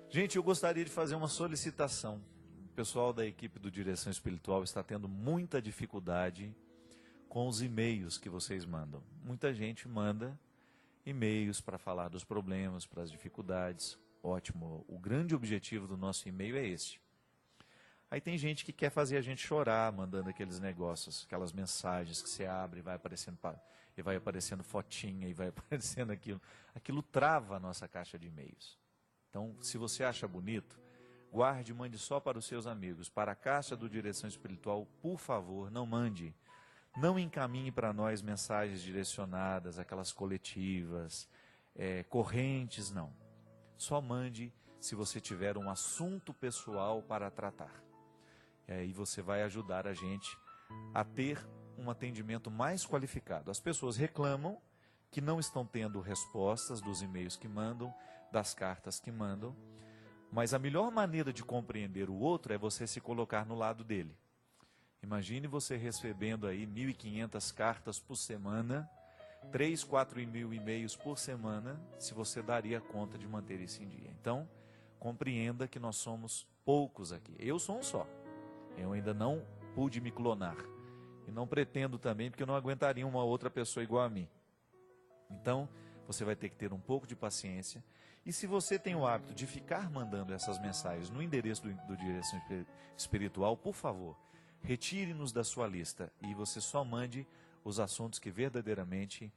Gente, eu gostaria de fazer uma solicitação. O pessoal da equipe do Direção Espiritual está tendo muita dificuldade com os e-mails que vocês mandam. Muita gente manda e-mails para falar dos problemas, para as dificuldades. Ótimo, o grande objetivo do nosso e-mail é este. Aí tem gente que quer fazer a gente chorar, mandando aqueles negócios, aquelas mensagens que você abre e vai aparecendo fotinha e vai aparecendo aquilo. Aquilo trava a nossa caixa de e-mails. Então, se você acha bonito, guarde e mande só para os seus amigos. Para a caixa do Direção Espiritual, por favor, não mande. Não encaminhe para nós mensagens direcionadas, aquelas coletivas, correntes, não. Só mande se você tiver um assunto pessoal para tratar. E aí você vai ajudar a gente a ter um atendimento mais qualificado. As pessoas reclamam que não estão tendo respostas dos e-mails que mandam, das cartas que mandam, mas a melhor maneira de compreender o outro é você se colocar no lado dele. Imagine você recebendo aí 1.500 cartas por semana, 3, 4 mil e-mails por semana, se você daria conta de manter isso em dia. Então, compreenda que nós somos poucos aqui. Eu sou um só. Eu ainda não pude me clonar. E não pretendo também, porque eu não aguentaria uma outra pessoa igual a mim. Então, você vai ter que ter um pouco de paciência. E se você tem o hábito de ficar mandando essas mensagens no endereço do Direção Espiritual, por favor, retire-nos da sua lista e você só mande os assuntos que verdadeiramente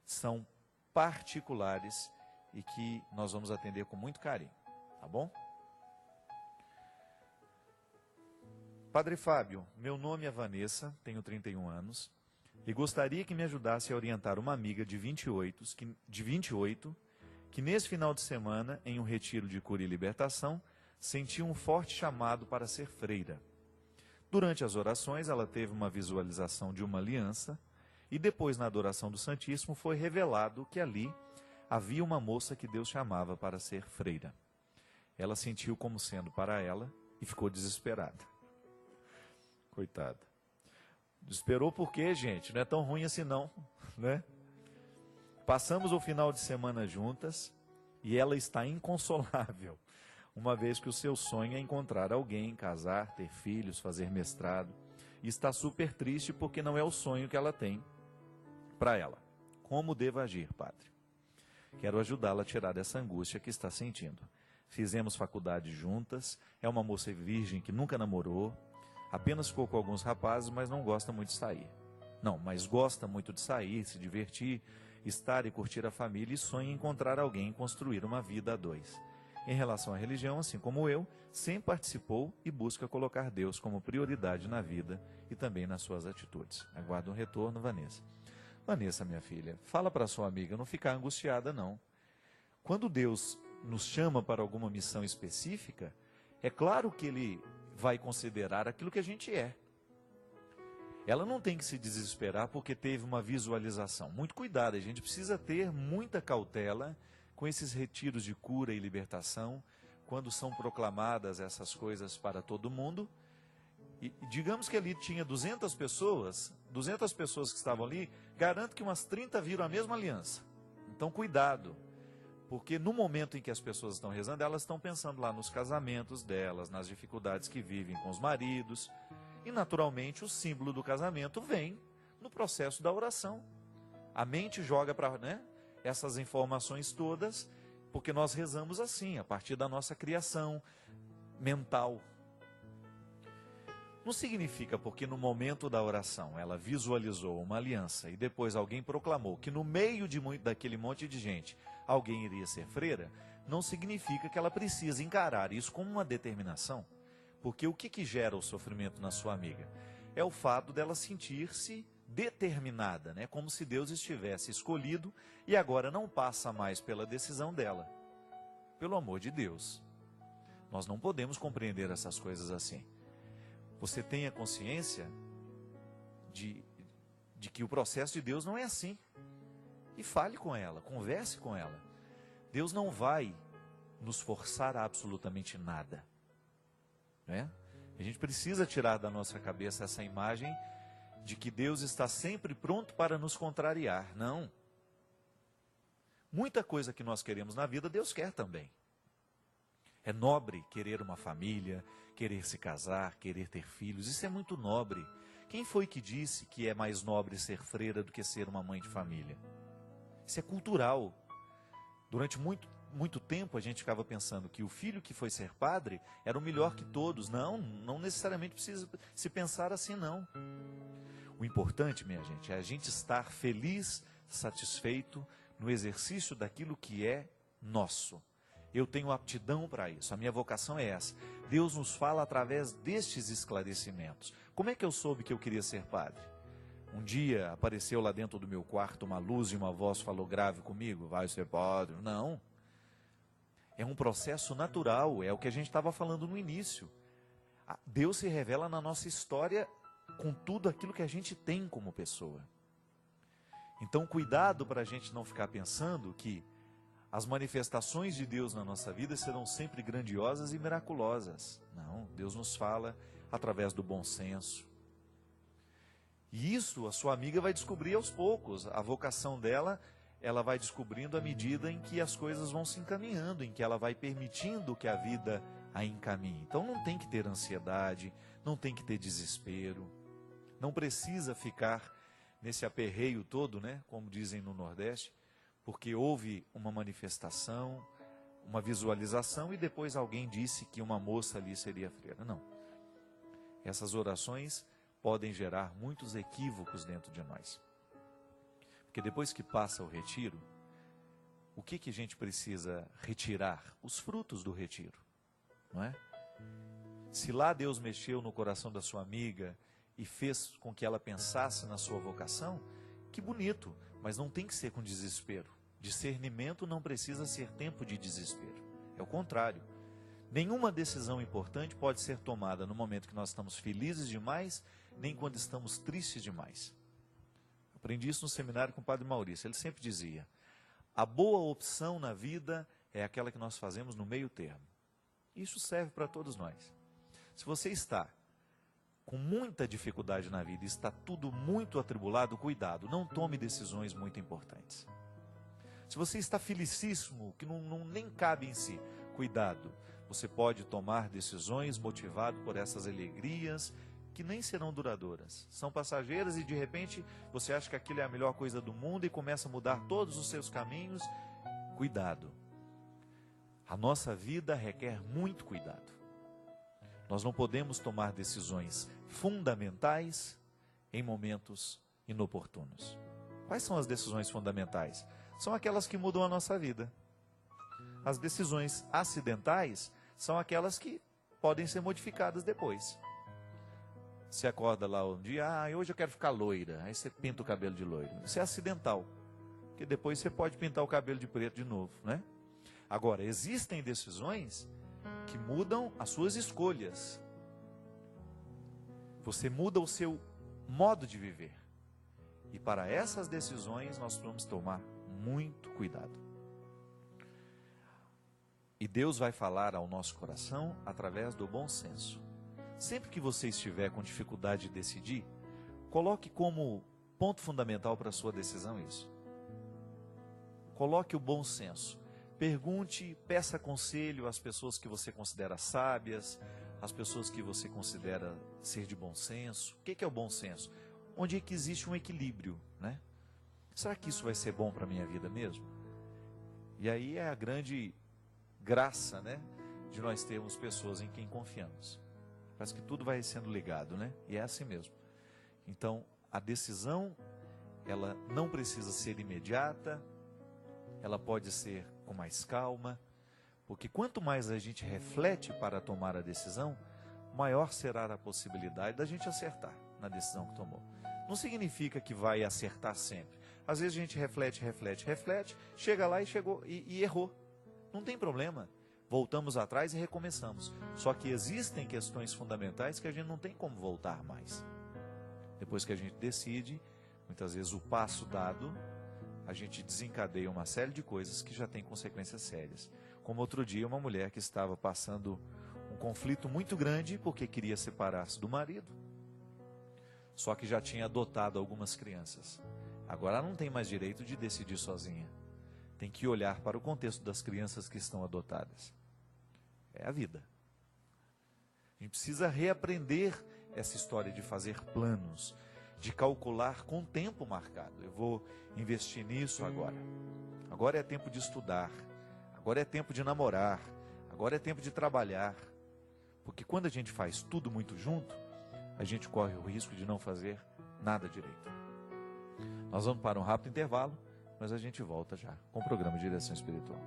são particulares e que nós vamos atender com muito carinho. Tá bom? Padre Fábio, meu nome é Vanessa, tenho 31 anos. E gostaria que me ajudasse a orientar uma amiga de 28, que nesse final de semana, em um retiro de cura e libertação, sentiu um forte chamado para ser freira. Durante as orações, ela teve uma visualização de uma aliança, e depois, na adoração do Santíssimo, foi revelado que ali havia uma moça que Deus chamava para ser freira. Ela sentiu como sendo para ela e ficou desesperada. Coitada. Desesperou por quê, gente? Não é tão ruim assim não, né? Passamos o final de semana juntas e ela está inconsolável, uma vez que o seu sonho é encontrar alguém, casar, ter filhos, fazer mestrado. E está super triste porque não é o sonho que ela tem para ela. Como devo agir, padre? Quero ajudá-la a tirar dessa angústia que está sentindo. Fizemos faculdade juntas, é uma moça virgem que nunca namorou, apenas ficou com alguns rapazes, mas não gosta muito de sair. Não, mas gosta muito de sair, se divertir, estar e curtir a família e sonha em encontrar alguém e construir uma vida a dois. Em relação à religião, assim como eu, sempre participou e busca colocar Deus como prioridade na vida e também nas suas atitudes. Aguardo um retorno, Vanessa. Vanessa, minha filha, fala para sua amiga não ficar angustiada, não. Quando Deus nos chama para alguma missão específica, é claro que Ele vai considerar aquilo que a gente é. Ela não tem que se desesperar porque teve uma visualização. Muito cuidado, a gente precisa ter muita cautela com esses retiros de cura e libertação, quando são proclamadas essas coisas para todo mundo. E digamos que ali tinha 200 pessoas que estavam ali, garanto que umas 30 viram a mesma aliança. Então cuidado. Porque no momento em que as pessoas estão rezando, elas estão pensando lá nos casamentos delas, nas dificuldades que vivem com os maridos. E naturalmente o símbolo do casamento vem no processo da oração. A mente joga para essas informações todas, porque nós rezamos assim, a partir da nossa criação mental. Não significa porque no momento da oração ela visualizou uma aliança e depois alguém proclamou que no meio daquele monte de gente alguém iria ser freira, não significa que ela precisa encarar isso como uma determinação. Porque o que gera o sofrimento na sua amiga? É o fato dela sentir-se determinada, né? Como se Deus estivesse escolhido e agora não passa mais pela decisão dela. Pelo amor de Deus. Nós não podemos compreender essas coisas assim. Você tenha consciência de que o processo de Deus não é assim. E fale com ela, converse com ela. Deus não vai nos forçar a absolutamente nada. Né? A gente precisa tirar da nossa cabeça essa imagem de que Deus está sempre pronto para nos contrariar. Não. Muita coisa que nós queremos na vida, Deus quer também. É nobre querer uma família, querer se casar, querer ter filhos. Isso é muito nobre. Quem foi que disse que é mais nobre ser freira do que ser uma mãe de família? Isso é cultural. Durante muito tempo a gente ficava pensando que o filho que foi ser padre era o melhor que todos. Não, não necessariamente precisa se pensar assim, não. O importante, minha gente, é a gente estar feliz, satisfeito no exercício daquilo que é nosso. Eu tenho aptidão para isso, a minha vocação é essa. Deus nos fala através destes esclarecimentos. Como é que eu soube que eu queria ser padre? Um dia apareceu lá dentro do meu quarto uma luz e uma voz falou grave comigo, vai ser padre. Não. É um processo natural, é o que a gente estava falando no início. Deus se revela na nossa história com tudo aquilo que a gente tem como pessoa. Então, cuidado para a gente não ficar pensando que as manifestações de Deus na nossa vida serão sempre grandiosas e miraculosas. Não, Deus nos fala através do bom senso. E isso a sua amiga vai descobrir aos poucos. A vocação dela, ela vai descobrindo à medida em que as coisas vão se encaminhando, em que ela vai permitindo que a vida a encaminhe. Então não tem que ter ansiedade, não tem que ter desespero, não precisa ficar nesse aperreio todo, né, como dizem no Nordeste, porque houve uma manifestação, uma visualização e depois alguém disse que uma moça ali seria freira. Não. Essas orações podem gerar muitos equívocos dentro de nós. Porque depois que passa o retiro, o que a gente precisa retirar? Os frutos do retiro, não é? Se lá Deus mexeu no coração da sua amiga e fez com que ela pensasse na sua vocação, que bonito, mas não tem que ser com desespero. Discernimento não precisa ser tempo de desespero. É o contrário. Nenhuma decisão importante pode ser tomada no momento que nós estamos felizes demais, nem quando estamos tristes demais. Aprendi isso no seminário com o Padre Maurício. Ele sempre dizia, a boa opção na vida é aquela que nós fazemos no meio termo. Isso serve para todos nós. Se você está com muita dificuldade na vida e está tudo muito atribulado, cuidado, não tome decisões muito importantes. Se você está felicíssimo, que nem cabe em si, cuidado, você pode tomar decisões motivado por essas alegrias que nem serão duradouras. São passageiras e de repente você acha que aquilo é a melhor coisa do mundo e começa a mudar todos os seus caminhos. Cuidado. A nossa vida requer muito cuidado. Nós não podemos tomar decisões fundamentais em momentos inoportunos. Quais são as decisões fundamentais? São aquelas que mudam a nossa vida. As decisões acidentais são aquelas que podem ser modificadas depois. Você acorda lá um dia, hoje eu quero ficar loira. Aí você pinta o cabelo de loiro. Isso é acidental. Porque depois você pode pintar o cabelo de preto de novo, né? Agora, existem decisões que mudam as suas escolhas. Você muda o seu modo de viver. E para essas decisões nós vamos tomar muito cuidado. E Deus vai falar ao nosso coração através do bom senso. Sempre que você estiver com dificuldade de decidir, coloque como ponto fundamental para a sua decisão isso. Coloque o bom senso. Pergunte, peça conselho às pessoas que você considera sábias, às pessoas que você considera ser de bom senso. O que é o bom senso? Onde é que existe um equilíbrio, né? Será que isso vai ser bom para a minha vida mesmo? E aí é a grande graça, né, de nós termos pessoas em quem confiamos. Parece que tudo vai sendo ligado, né? E é assim mesmo. Então, a decisão, ela não precisa ser imediata, ela pode ser com mais calma, porque quanto mais a gente reflete para tomar a decisão, maior será a possibilidade da gente acertar na decisão que tomou. Não significa que vai acertar sempre. Às vezes a gente reflete, chega lá e errou. Não tem problema. Voltamos atrás e recomeçamos. Só que existem questões fundamentais que a gente não tem como voltar mais. Depois que a gente decide, muitas vezes o passo dado, a gente desencadeia uma série de coisas que já tem consequências sérias. Como outro dia, uma mulher que estava passando um conflito muito grande porque queria separar-se do marido. Só que já tinha adotado algumas crianças. Agora ela não tem mais direito de decidir sozinha. Tem que olhar para o contexto das crianças que estão adotadas. É a vida. A gente precisa reaprender essa história de fazer planos, de calcular com tempo marcado. Eu vou investir nisso agora. Agora é tempo de estudar. Agora é tempo de namorar. Agora é tempo de trabalhar. Porque quando a gente faz tudo muito junto, a gente corre o risco de não fazer nada direito. Nós vamos para um rápido intervalo, mas a gente volta já com o programa Direção Espiritual.